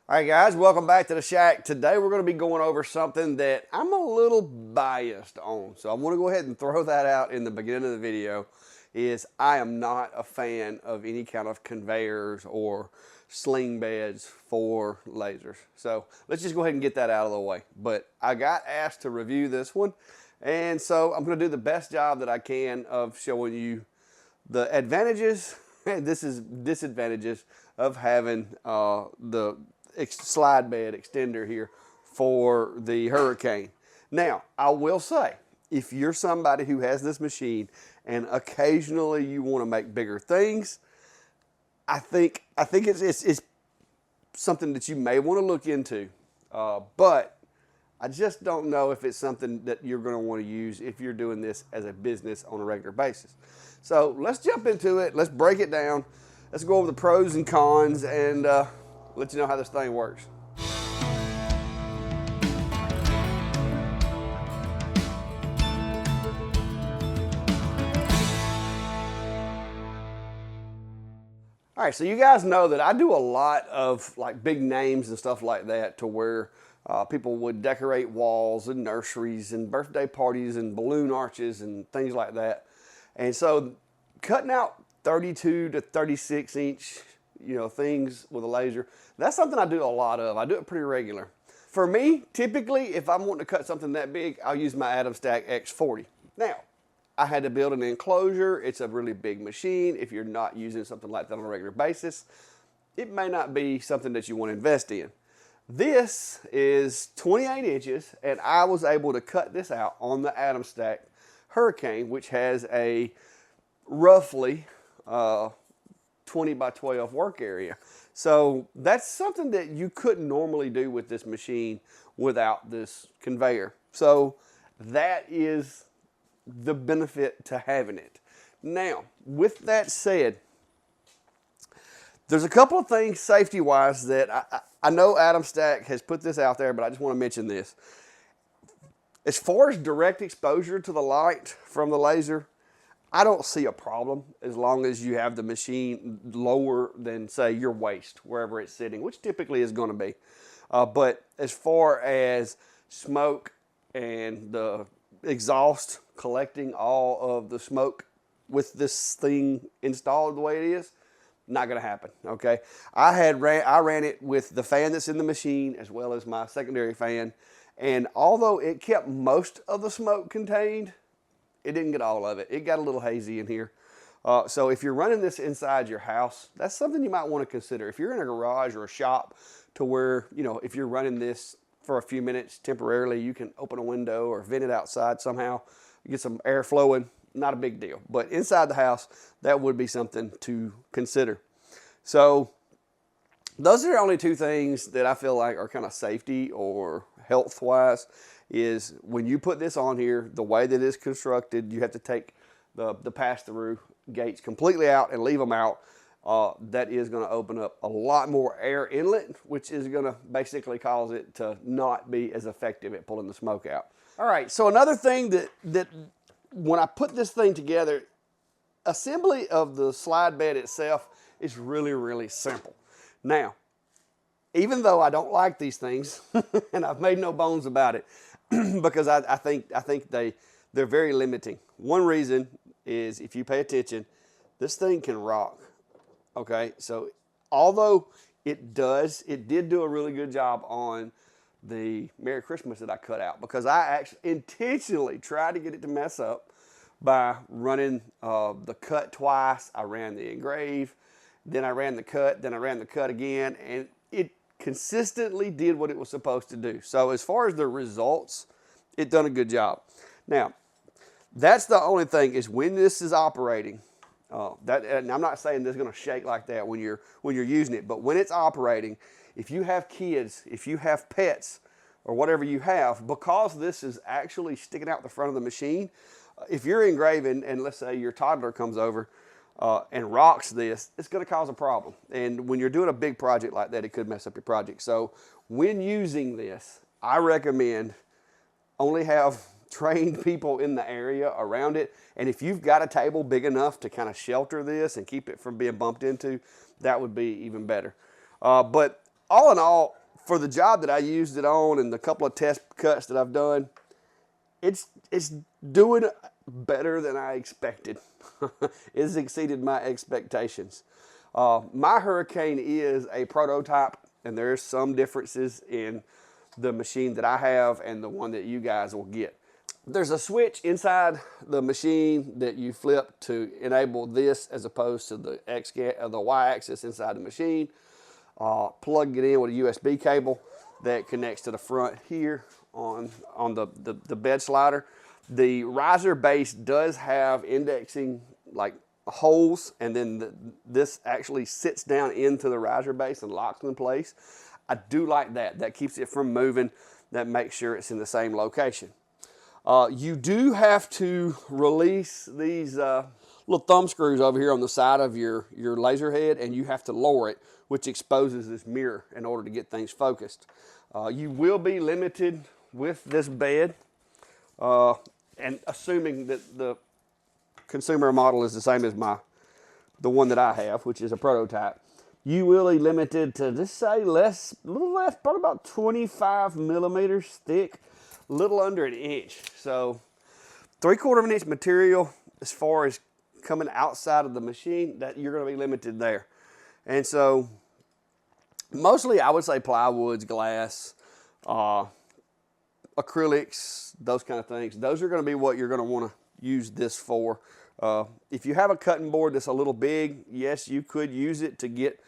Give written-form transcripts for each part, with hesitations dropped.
All right, guys, welcome back to the shack. Today we're going to be going over something that I'm a little biased on. So I want to go ahead and throw that out in the beginning of the video. I am not a fan of any kind of conveyors or sling beds for lasers. So let's just go ahead and get that out of the way. But I got asked to review this one, and so I'm going to do the best job that I can of showing you the advantages and disadvantages of having the slide bed extender here for the Hurricane. Now, I will say, if you're somebody who has this machine and occasionally you want to make bigger things, I think it's something that you may want to look into. But I just don't know if it's something that you're going to want to use if you're doing this as a business on a regular basis. So let's jump into it. Let's break it down. Let's go over the pros and cons and let you know how this thing works. All right, so you guys know that I do a lot of like big names and stuff like that to where people would decorate walls and nurseries and birthday parties and balloon arches and things like that. And so cutting out 32 to 36 inch things with a laser, that's something I do a lot of. I do it pretty regular. For me, typically, if I'm wanting to cut something that big, I'll use my Atomstack X40. Now, I had to build an enclosure. It's a really big machine. If you're not using something like that on a regular basis, it may not be something that you want to invest in. This is 28 inches, and I was able to cut this out on the Atomstack Hurricane, which has a roughly 20 by 12 work area. So that's something that you couldn't normally do with this machine without this conveyor. So that is the benefit to having it. Now, with that said, there's a couple of things safety-wise that I know Atomstack has put this out there, but I just want to mention this. As far as direct exposure to the light from the laser, I don't see a problem as long as you have the machine lower than, say, your waist, wherever it's sitting, which typically is going to be. But as far as smoke and the exhaust collecting all of the smoke with this thing installed the way it is, not going to happen, okay? I ran it with the fan that's in the machine as well as my secondary fan, and although it kept most of the smoke contained, it didn't get all of it. It got a little hazy in here. So if you're running this inside your house, that's something you might want to consider. If you're in a garage or a shop to where, if you're running this for a few minutes temporarily, you can open a window or vent it outside somehow, get some air flowing, not a big deal. But inside the house, that would be something to consider. So those are the only two things that I feel like are kind of safety or health-wise. Is when you put this on here, the way that it's constructed, you have to take the pass-through gates completely out and leave them out. That is going to open up a lot more air inlet, which is going to basically cause it to not be as effective at pulling the smoke out. All right, so another thing that when I put this thing together, assembly of the slide bed itself is really, really simple. Now, even though I don't like these things, and I've made no bones about it, because I think they're very limiting. One reason is, if you pay attention, this thing can rock. Okay, so although it did do a really good job on the Merry Christmas that I cut out, because I actually intentionally tried to get it to mess up by running the cut twice. I ran the engrave, then I ran the cut, then I ran the cut again, and it consistently did what it was supposed to do. So as far as the results, it done a good job. Now, that's the only thing, is when this is operating, and I'm not saying this is going to shake like that when you're using it, but when it's operating, if you have kids, if you have pets, or whatever you have, because this is actually sticking out the front of the machine, if you're engraving and let's say your toddler comes over and rocks this, it's going to cause a problem. And when you're doing a big project like that, it could mess up your project. So when using this, I recommend only have trained people in the area around it. And if you've got a table big enough to kind of shelter this and keep it from being bumped into, that would be even better. But all in all, for the job that I used it on and the couple of test cuts that I've done, it's doing better than I expected. It's exceeded my expectations. My Hurricane is a prototype, and there's some differences in the machine that I have and the one that you guys will get. There's a switch inside the machine that you flip to enable this as opposed to the Y-axis inside the machine. Plug it in with a USB cable that connects to the front here on the bed slider. The riser base does have indexing like holes, and then this actually sits down into the riser base and locks in place. I do like that. That keeps it from moving. That makes sure it's in the same location. You do have to release these little thumb screws over here on the side of your laser head, and you have to lower it, which exposes this mirror in order to get things focused. You will be limited with this bed, and assuming that the consumer model is the same as the one that I have, which is a prototype, you will be limited to, just say, a little less, probably about 25 millimeters thick, a little under an inch. So 3/4 of an inch material as far as coming outside of the machine, that you're going to be limited there. And so mostly I would say plywoods, glass, acrylics, those kind of things. Those are going to be what you're going to want to use this for. If you have a cutting board that's a little big, yes, you could use it to get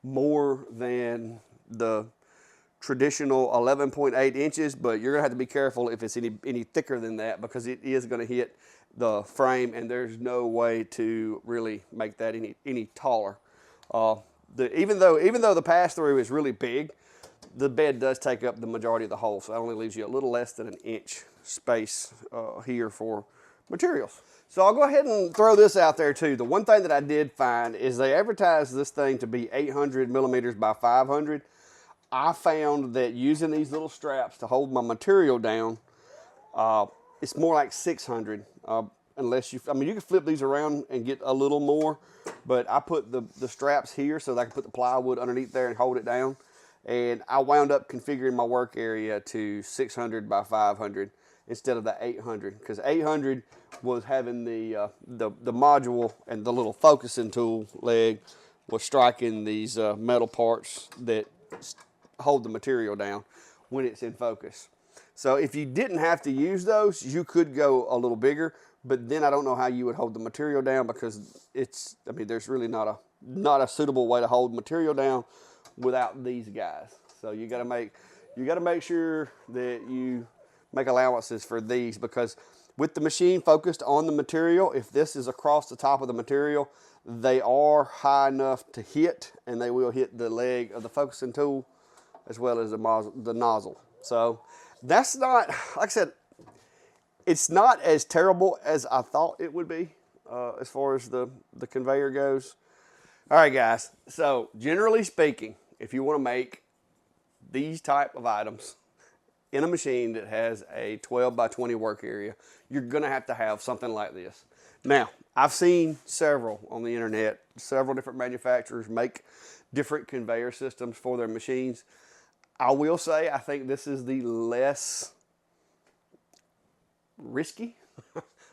more than the traditional 11.8 inches, but you're going to have to be careful if it's any thicker than that, because it is going to hit the frame, and there's no way to really make that any taller. Even though the pass-through is really big, the bed does take up the majority of the hole, so it only leaves you a little less than an inch space here for materials. So I'll go ahead and throw this out there too. The one thing that I did find is they advertised this thing to be 800 millimeters by 500. I found that using these little straps to hold my material down, it's more like 600. Unless you can flip these around and get a little more, but I put the straps here so that I can put the plywood underneath there and hold it down. And I wound up configuring my work area to 600 by 500 instead of the 800, because 800 was having the module and the little focusing tool leg was striking these metal parts that hold the material down when it's in focus. So if you didn't have to use those, you could go a little bigger, but then I don't know how you would hold the material down, because there's really not a suitable way to hold material down without these guys. So you got to make sure that you make allowances for these, because with the machine focused on the material, if this is across the top of the material, they are high enough to hit, and they will hit the leg of the focusing tool as well as the nozzle. So that's not, like I said, it's not as terrible as I thought it would be as far as the conveyor goes. All right, guys. So generally speaking, if you want to make these type of items in a machine that has a 12 by 20 work area, you're going to have something like this. Now, I've seen several on the internet, several different manufacturers make different conveyor systems for their machines. I will say I think this is the less risky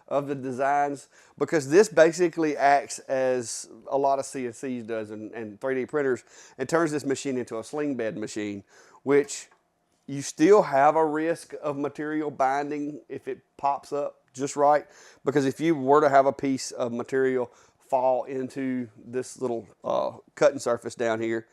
of the designs, because this basically acts as a lot of CNCs does and 3D printers, and turns this machine into a sling bed machine, which you still have a risk of material binding if it pops up just right, because if you were to have a piece of material fall into this little cutting surface down here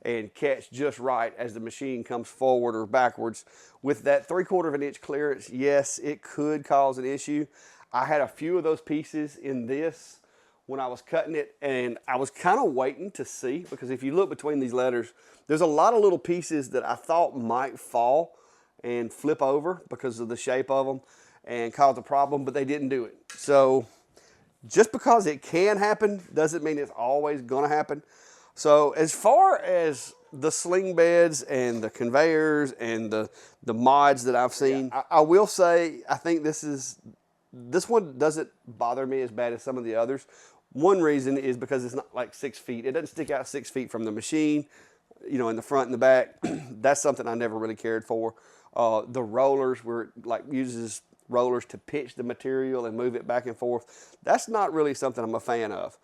and catch just right as the machine comes forward or backwards, with that 3/4 of an inch clearance, yes, it could cause an issue. I had a few of those pieces in this when I was cutting it, and I was kind of waiting to see, because if you look between these letters, there's a lot of little pieces that I thought might fall and flip over because of the shape of them and cause a problem, but they didn't do it. So just because it can happen doesn't mean it's always going to happen. So as far as the sling beds and the conveyors and the mods that I've seen, I will say I think this one doesn't bother me as bad as some of the others. One reason is because it's not like 6 feet. It doesn't stick out 6 feet from the machine you know, in the front and the back. That's something I never really cared for. The rollers, where it like uses rollers to pitch the material and move it back and forth, that's not really something I'm a fan of.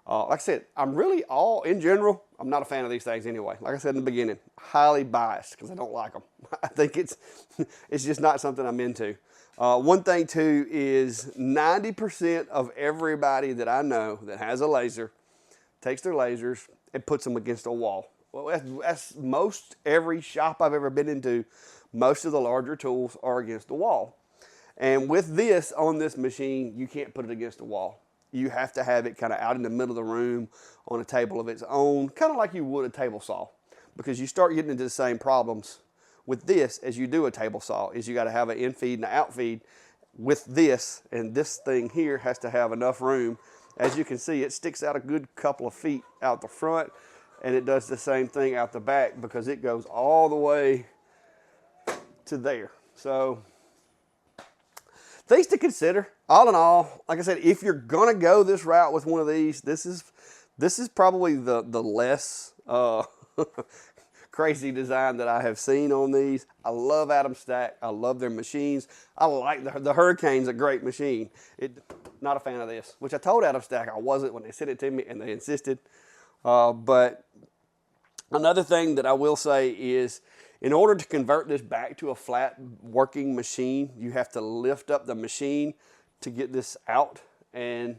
Like I said, I'm really in general, I'm not a fan of these things anyway. Like I said in the beginning, highly biased because I don't like them. I think it's just not something I'm into. One thing too is 90% of everybody that I know that has a laser takes their lasers and puts them against a wall. Well, that's most every shop I've ever been into. Most of the larger tools are against the wall. And with this, on this machine, you can't put it against the wall. You have to have it kind of out in the middle of the room on a table of its own, kind of like you would a table saw, because you start getting into the same problems with this as you do a table saw. Is you got to have an in feed and an out feed with this, and this thing here has to have enough room. As you can see, it sticks out a good couple of feet out the front, and it does the same thing out the back because it goes all the way to there. So things to consider. All in all, like I said, if you're gonna go this route with one of these, this is probably the less crazy design that I have seen on these. I love Atomstack. I love their machines. I like the Hurricane's a great machine. Not a fan of this, which I told Atomstack I wasn't when they sent it to me and they insisted. But another thing that I will say is, in order to convert this back to a flat working machine, you have to lift up the machine to get this out. And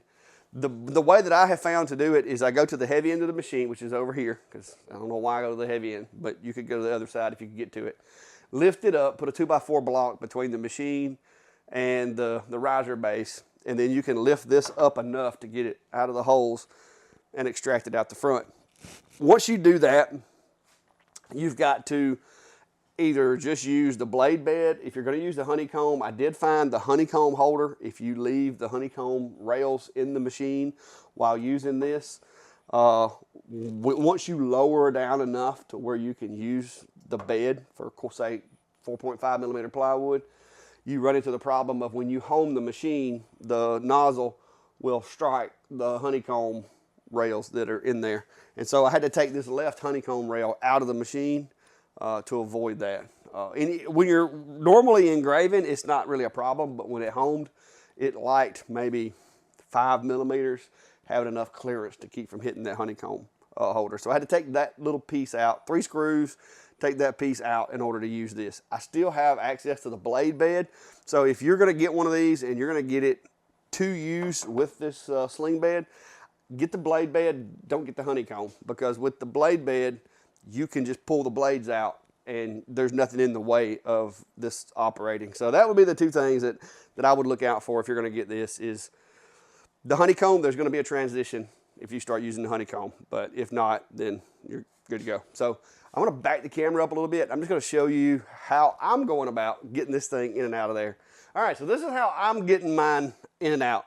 the way that I have found to do it is I go to the heavy end of the machine, which is over here, because I don't know why I go to the heavy end, but you could go to the other side if you could get to it. Lift it up, put a 2x4 block between the machine and the riser base, and then you can lift this up enough to get it out of the holes and extract it out the front. Once you do that, you've got to either just use the blade bed. If you're going to use the honeycomb, I did find the honeycomb holder. If you leave the honeycomb rails in the machine while using this, once you lower down enough to where you can use the bed for, say, 4.5 millimeter plywood, you run into the problem of when you home the machine, the nozzle will strike the honeycomb rails that are in there. And so I had to take this left honeycomb rail out of the machine to avoid that. When you're normally engraving, it's not really a problem, but when it homed, it liked maybe 5 millimeters, having enough clearance to keep from hitting that honeycomb holder. So I had to take that little piece out, 3 screws, take that piece out in order to use this. I still have access to the blade bed. So if you're gonna get one of these and you're gonna get it to use with this sling bed, get the blade bed, don't get the honeycomb, because with the blade bed, you can just pull the blades out and there's nothing in the way of this operating. So that would be the two things that I would look out for if you're gonna get this is the honeycomb. There's gonna be a transition if you start using the honeycomb, but if not, then you're good to go. So I'm gonna back the camera up a little bit. I'm just gonna show you how I'm going about getting this thing in and out of there. All right, so this is how I'm getting mine in and out.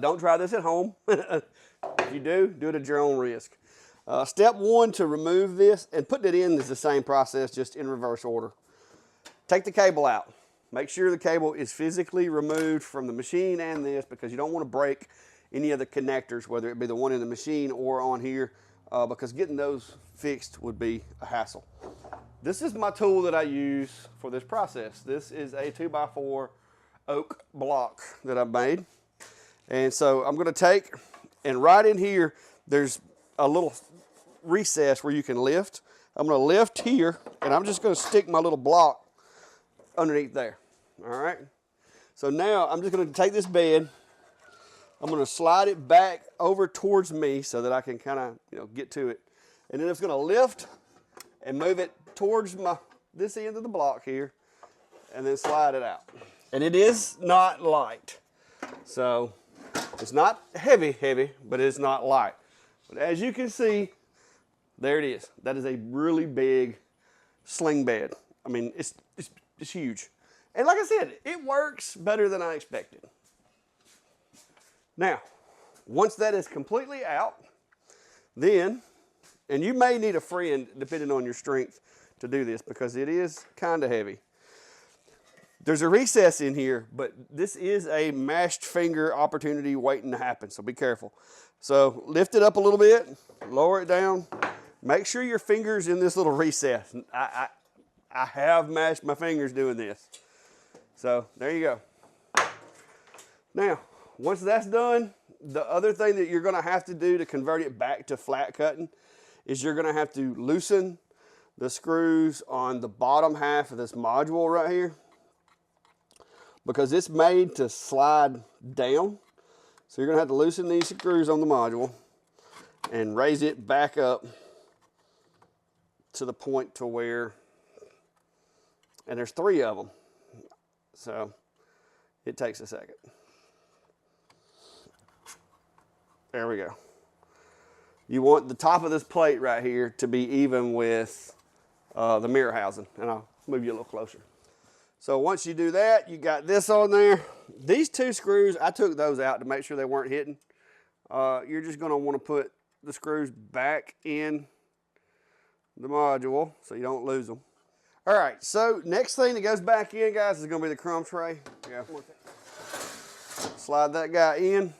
Don't try this at home. If you do it at your own risk. Step 1 to remove this, and putting it in is the same process, just in reverse order. Take the cable out. Make sure the cable is physically removed from the machine and this, because you don't want to break any of the connectors, whether it be the one in the machine or on here, because getting those fixed would be a hassle. This is my tool that I use for this process. This is a 2x4 oak block that I've made. And so I'm going to take, and right in here, there's a little recess where you can lift. I'm going to lift here, and I'm just going to stick my little block underneath there. All right. So now I'm just going to take this bed. I'm going to slide it back over towards me so that I can kind of, get to it. And then it's going to lift and move it towards this end of the block here, and then slide it out. And it is not light. So it's not heavy, but it's not light. But as you can see, there it is. That is a really big sling bed. I mean, it's huge. And like I said, it works better than I expected. Now, once that is completely out, then, and you may need a friend depending on your strength to do this because it is kind of heavy. There's a recess in here, but this is a mashed finger opportunity waiting to happen, so be careful. So lift it up a little bit, lower it down, Make sure your finger's in this little recess. I have mashed my fingers doing this. So there you go. Now, once that's done, the other thing that you're going to have to do to convert it back to flat cutting is you're going to have to loosen the screws on the bottom half of this module right here, because it's made to slide down. So you're going to have to loosen these screws on the module and raise it back up to the point to where, and there's 3 of them, so it takes a second. There we go. You want the top of this plate right here to be even with the mirror housing, and I'll move you a little closer. So once you do that, you got this on there. These 2 screws, I took those out to make sure they weren't hitting. You're just gonna wanna put the screws back in the module so you don't lose them. All right, so next thing that goes back in, guys, is gonna be the crumb tray. Yeah. Slide that guy in.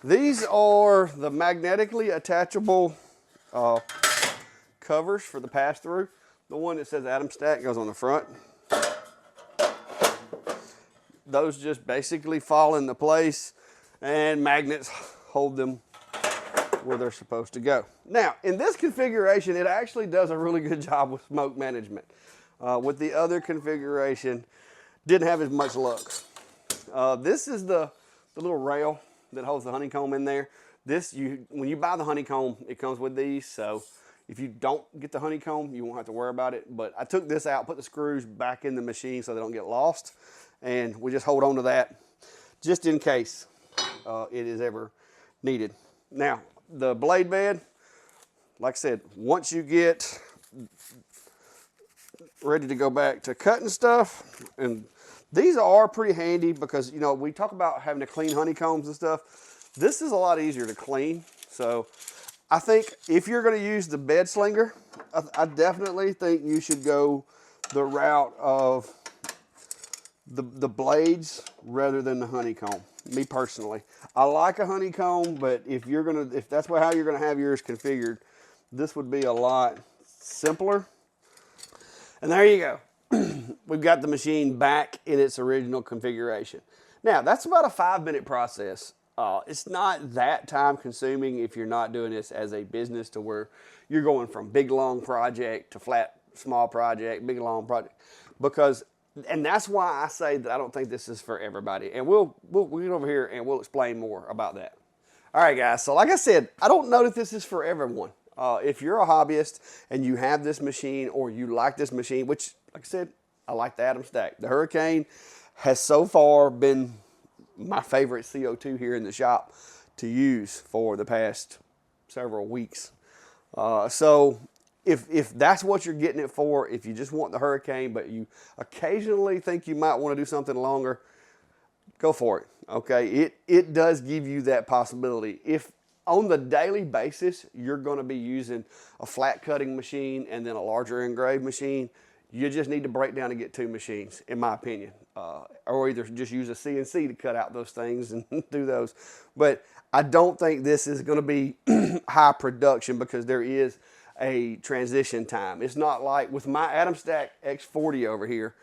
These are the magnetically attachable covers for the pass-through. The one that says Atomstack goes on the front. Those just basically fall into place, and magnets hold them where they're supposed to go. Now, in this configuration, it actually does a really good job with smoke management. With the other configuration, didn't have as much luck. This is the little rail that holds the honeycomb in there. When you buy the honeycomb, it comes with these, so if you don't get the honeycomb, you won't have to worry about it. But I took this out, put the screws back in the machine so they don't get lost, and we just hold on to that just in case it is ever needed. Now, the blade bed, like I said, once you get ready to go back to cutting stuff, and these are pretty handy because, you know, we talk about having to clean honeycombs and stuff. This is a lot easier to clean. So I think if you're going to use the bed slinger, I definitely think you should go the route of the blades rather than the honeycomb. Me personally, I like a honeycomb, but if that's how you're gonna have yours configured, this would be a lot simpler. And there you go. We've got the machine back in its original configuration. Now, that's about a 5-minute process. It's not that time consuming if you're not doing this as a business, to where you're going from big long project to flat small project, big long project, and that's why I say that I don't think this is for everybody. And we'll get over here and we'll explain more about that. All right, guys. So like I said, I don't know that this is for everyone. If you're a hobbyist and you have this machine, or you like this machine, which, like I said, I like the Atomstack. The Hurricane has so far been my favorite CO2 here in the shop to use for the past several weeks. So if that's what you're getting it for, if you just want the Hurricane, but you occasionally think you might want to do something longer, go for it. Okay, it does give you that possibility. If on the daily basis you're going to be using a flat cutting machine and then a larger engraved machine, you just need to break down and get 2 machines, in my opinion, or either just use a CNC to cut out those things and do those. But I don't think this is going to be high production, because there is a transition time. It's not like with my Atomstack X40 over here,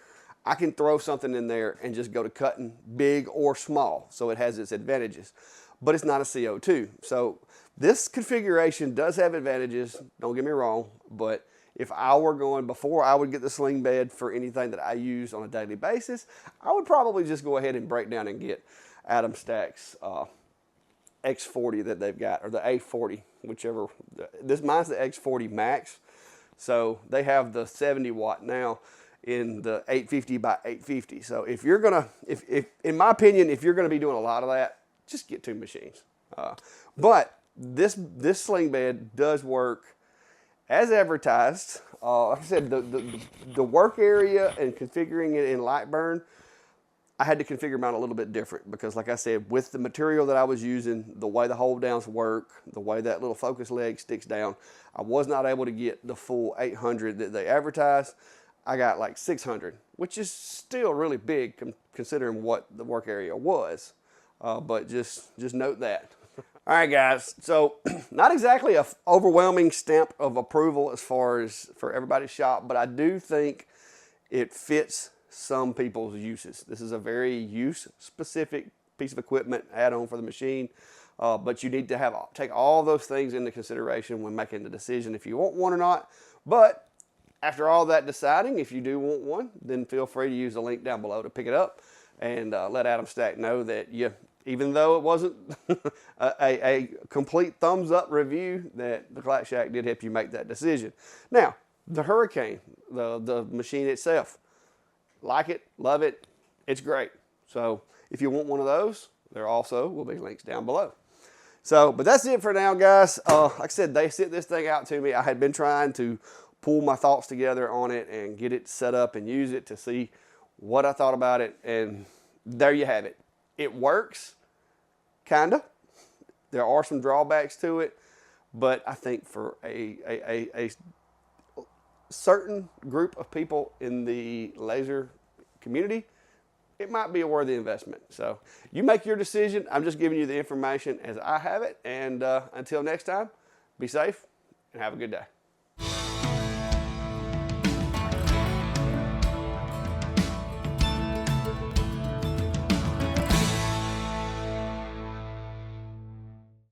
I can throw something in there and just go to cutting big or small, so it has its advantages. But it's not a CO2. So this configuration does have advantages, don't get me wrong, but if I were going, before I would get the sling bed for anything that I use on a daily basis, I would probably just go ahead and break down and get Atomstack's X40 that they've got, or the A40, whichever. Mine's the X40 Max, so they have the 70 watt now in the 850 by 850. So if you're gonna, in my opinion, if you're gonna be doing a lot of that, just get 2 machines. But this sling bed does work as advertised. Like I said, the work area and configuring it in Lightburn, I had to configure mine a little bit different, because like I said, with the material that I was using, the way the hold downs work, the way that little focus leg sticks down, I was not able to get the full 800 that they advertised. I got like 600, which is still really big considering what the work area was. But just note that. All right, guys. So not exactly a overwhelming stamp of approval as far as for everybody's shop, but I do think it fits some people's uses. This is a very use-specific piece of equipment add-on for the machine, but you need to take all those things into consideration when making the decision if you want one or not. But after all that deciding, if you do want one, then feel free to use the link down below to pick it up and let Atomstack know that even though it wasn't a complete thumbs up review, that the CLACKSTER did help you make that decision. Now, the Hurricane, the machine itself, like it, love it, it's great. So if you want one of those, there also will be links down below. So, but that's it for now, guys. Like I said, they sent this thing out to me. I had been trying to pull my thoughts together on it and get it set up and use it to see what I thought about it. And there you have it. It works, kinda. There are some drawbacks to it, but I think for a certain group of people in the laser community, it might be a worthy investment. So you make your decision. I'm just giving you the information as I have it. And until next time, be safe and have a good day.